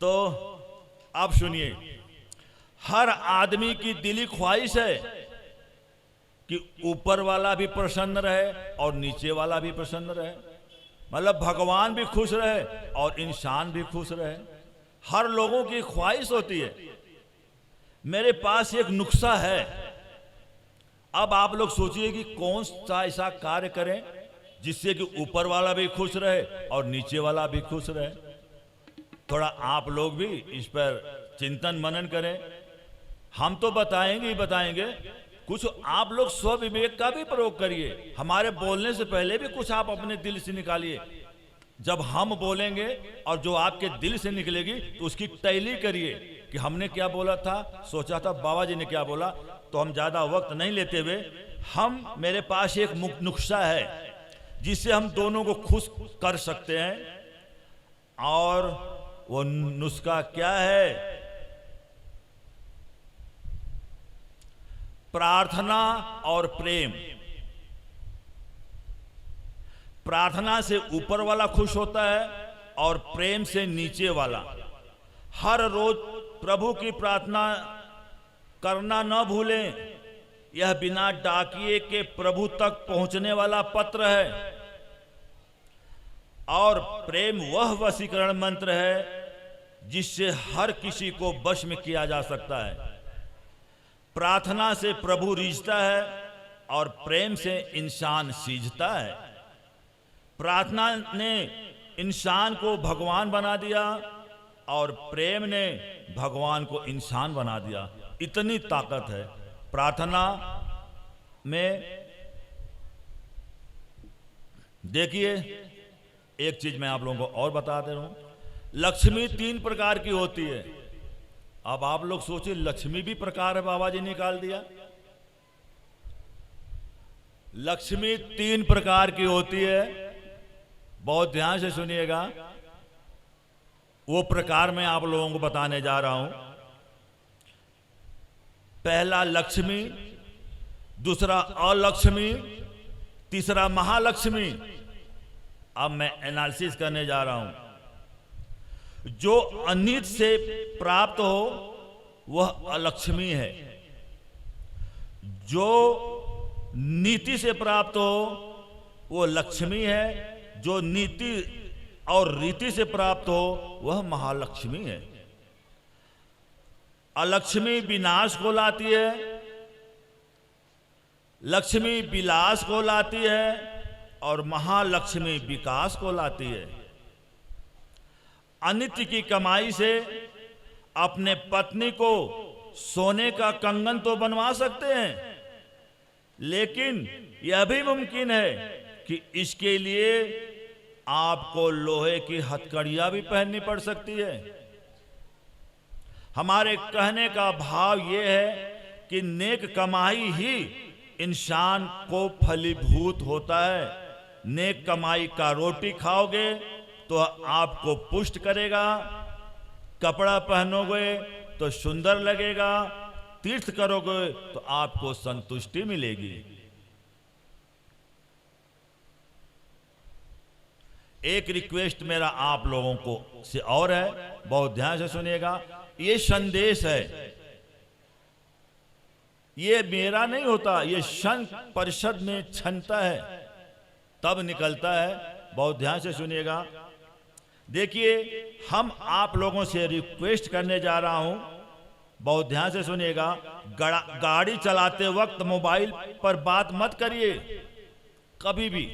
तो अब सुनिए, हर आदमी की दिली ख्वाहिश है कि ऊपर वाला भी प्रसन्न रहे और नीचे वाला भी प्रसन्न रहे, मतलब भगवान भी खुश रहे और इंसान भी खुश रहे। हर लोगों की ख्वाहिश होती है। मेरे पास एक नुस्खा है। अब आप लोग सोचिए कि कौन सा ऐसा कार्य करें जिससे कि ऊपर वाला भी खुश रहे और नीचे वाला भी खुश रहे। थोड़ा आप लोग भी इस पर चिंतन मनन करें। हम तो बताएंगे ही बताएंगे, कुछ आप लोग स्वविवेक का भी प्रयोग करिए। हमारे बोलने से पहले भी कुछ आप अपने दिल से निकालिए। जब हम बोलेंगे और जो आपके दिल से निकलेगी तो उसकी टैली करिए कि हमने क्या बोला था, सोचा था, बाबा जी ने क्या बोला। तो हम ज़्यादा वक्त नहीं लेते हुए, मेरे पास एक नुस्खा है जिससे हम दोनों को खुश कर सकते हैं। और वो नुस्खा क्या है? प्रार्थना और प्रेम। प्रार्थना से ऊपर वाला खुश होता है और प्रेम से नीचे वाला। हर रोज प्रभु की प्रार्थना करना न भूलें। यह बिना डाकिए के प्रभु तक पहुंचने वाला पत्र है। और प्रेम वह वशीकरण मंत्र है जिससे हर किसी को वश में किया जा सकता है। प्रार्थना से प्रभु रीझता है और प्रेम से इंसान सीझता है। प्रार्थना ने इंसान को भगवान बना दिया और प्रेम ने भगवान को इंसान बना दिया। इतनी ताकत है प्रार्थना में। देखिए, एक चीज मैं आप लोगों को और बता दे रहा हूं। लक्ष्मी 3 प्रकार की होती है। अब आप लोग सोचिए, लक्ष्मी भी प्रकार है, बाबा जी निकाल दिया। लक्ष्मी 3 प्रकार की होती है। बहुत ध्यान से सुनिएगा। वो प्रकार मैं आप लोगों को बताने जा रहा हूं। पहला लक्ष्मी, दूसरा अलक्ष्मी, तीसरा महालक्ष्मी। अब मैं एनालिसिस करने जा रहा हूं। जो अनित से प्राप्त हो वह अलक्ष्मी है। जो नीति से प्राप्त हो वो लक्ष्मी है। जो नीति और रीति से प्राप्त हो वह महालक्ष्मी है। अलक्ष्मी विनाश को लाती है, लक्ष्मी विलास को लाती है और महालक्ष्मी विकास को लाती है। अनित्य की कमाई से अपने पत्नी को सोने का कंगन तो बनवा सकते हैं, लेकिन यह भी मुमकिन है कि इसके लिए आपको लोहे की हथकड़ियां भी पहननी पड़ सकती है। हमारे कहने का भाव यह है कि नेक कमाई ही इंसान को फलीभूत होता है। नेक कमाई का रोटी खाओगे तो आपको पुष्ट करेगा, कपड़ा पहनोगे तो सुंदर लगेगा, तीर्थ करोगे तो आपको संतुष्टि मिलेगी। एक रिक्वेस्ट मेरा आप लोगों को से और है, बहुत ध्यान से सुनिएगा। ये संदेश है, ये मेरा नहीं होता, ये संत परिषद में छनता है तब निकलता है। बहुत ध्यान से सुनिएगा। देखिए, हम आप लोगों से रिक्वेस्ट करने जा रहा हूं, बहुत ध्यान से सुनिएगा। गाड़ी चलाते वक्त मोबाइल पर बात मत करिए कभी भी।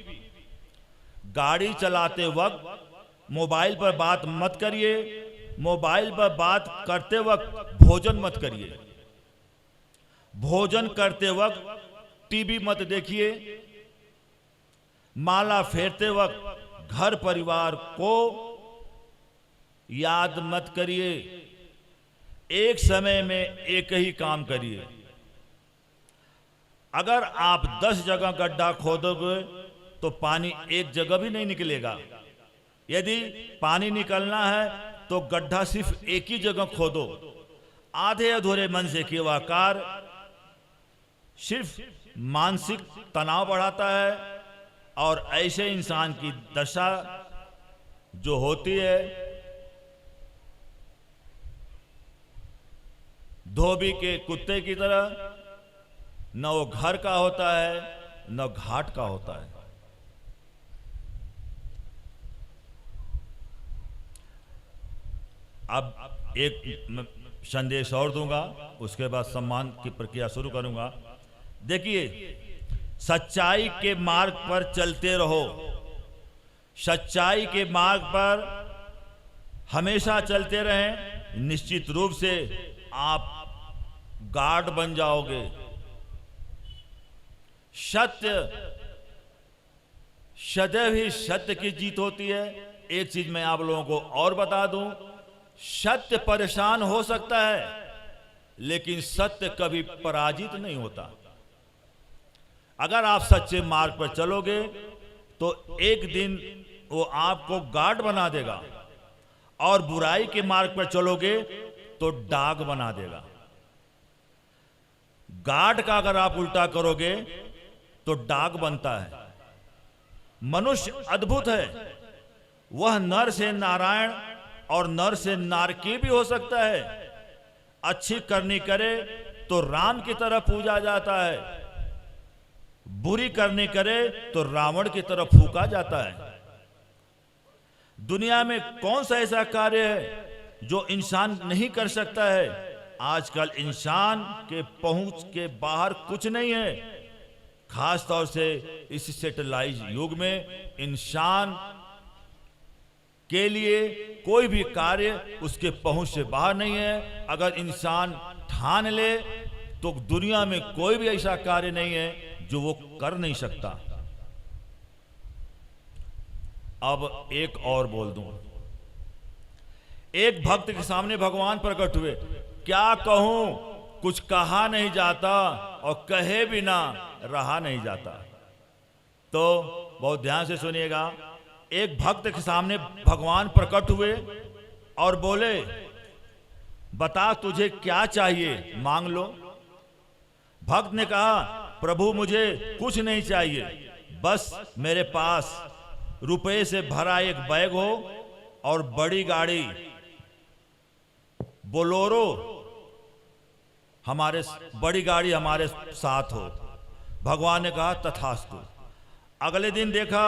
गाड़ी चलाते वक्त मोबाइल पर बात मत करिए। मोबाइल पर बात करते वक्त भोजन मत करिए। भोजन करते वक्त टीवी मत देखिए। माला फेरते वक्त घर परिवार को याद मत करिए। एक समय में एक ही काम करिए। अगर आप 10 जगह गड्ढा खोदोगे तो पानी एक जगह भी नहीं निकलेगा। यदि पानी निकलना है तो गड्ढा सिर्फ एक ही जगह खोदो। आधे अधूरे मन से किया हुआ कार्य सिर्फ मानसिक तनाव बढ़ाता है और ऐसे इंसान की दशा जो होती है धोबी के कुत्ते की तरह, न वो घर का होता है न घाट का होता है। अब एक संदेश और दूंगा, उसके बाद सम्मान की प्रक्रिया शुरू करूंगा। देखिए, सच्चाई के मार्ग पर चलते रहो, सच्चाई के मार्ग पर हमेशा चलते रहें, निश्चित रूप से आप गार्ड बन जाओगे। सत्य सदैव ही सत्य की जीत होती है। एक चीज मैं आप लोगों को और बता दूं, सत्य परेशान हो सकता है लेकिन सत्य कभी पराजित नहीं होता। अगर आप सच्चे मार्ग पर चलोगे तो एक दिन वो आपको गार्ड बना देगा, और बुराई के मार्ग पर चलोगे तो डाग बना देगा। गार्ड का अगर आप उल्टा करोगे तो डाग बनता है। मनुष्य अद्भुत है, वह नर से नारायण और नर से नारकी भी हो सकता है। अच्छी करनी करे तो राम की तरह पूजा जाता है, बुरी करनी करे तो रावण की तरह फूका जाता है। दुनिया में कौन सा ऐसा कार्य है जो इंसान नहीं कर सकता है? आजकल इंसान के पहुंच के बाहर कुछ नहीं है। खास तौर से इस सेटेलाइज युग में इंसान के लिए कोई भी कार्य उसके पहुंच से बाहर नहीं है। अगर इंसान ठान ले तो दुनिया में कोई भी ऐसा कार्य नहीं है जो वो कर नहीं सकता। अब एक और बोल दूं, एक भक्त के सामने भगवान प्रकट हुए। क्या कहूं, कुछ कहा नहीं जाता और कहे बिना रहा नहीं जाता। तो बहुत ध्यान से सुनिएगा। एक भक्त के सामने भगवान प्रकट हुए और बोले, बता तुझे क्या चाहिए, मांग लो। भक्त ने कहा, प्रभु मुझे कुछ नहीं चाहिए, बस मेरे पास रुपए से भरा एक बैग हो और बड़ी गाड़ी बोलोरो बड़ी गाड़ी हमारे साथ हो। भगवान ने कहा तथास्तु। अगले दिन देखा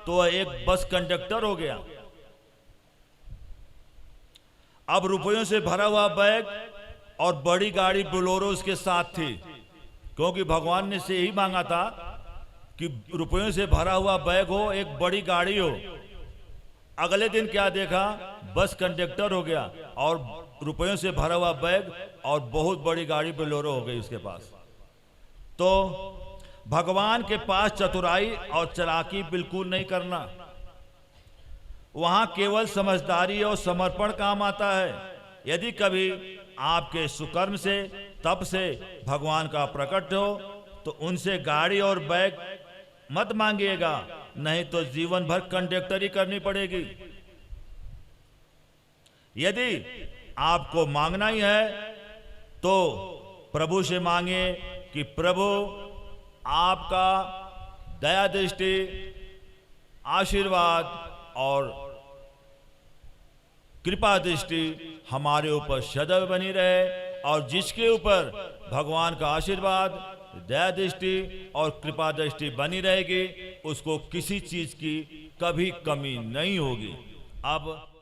तो एक बस कंडक्टर हो गया। अब रुपयों से भरा हुआ बैग और बड़ी गाड़ी बोलोरो उसके साथ थी, क्योंकि भगवान ने से यही मांगा था कि रुपयों से भरा हुआ बैग हो, एक बड़ी गाड़ी हो। अगले दिन क्या देखा, बस कंडक्टर हो गया और रुपयों से भरा हुआ बैग और बहुत बड़ी गाड़ी बोलेरो हो गई उसके पास। तो भगवान के पास चतुराई और चालाकी बिल्कुल नहीं करना, वहां केवल समझदारी और समर्पण काम आता है। यदि कभी आपके सुकर्म से, तप से भगवान का प्रकट हो तो उनसे गाड़ी और बैग मत मांगिएगा, नहीं तो जीवन भर कंडक्टरी करनी पड़ेगी। यदि आपको मांगना ही है तो प्रभु से मांगे कि प्रभु आपका दया दृष्टि, आशीर्वाद और कृपा दृष्टि हमारे ऊपर सदैव बनी रहे, और जिसके ऊपर भगवान का आशीर्वाद, दया दृष्टि और कृपा दृष्टि बनी रहेगी उसको किसी चीज की कभी कमी नहीं होगी। अब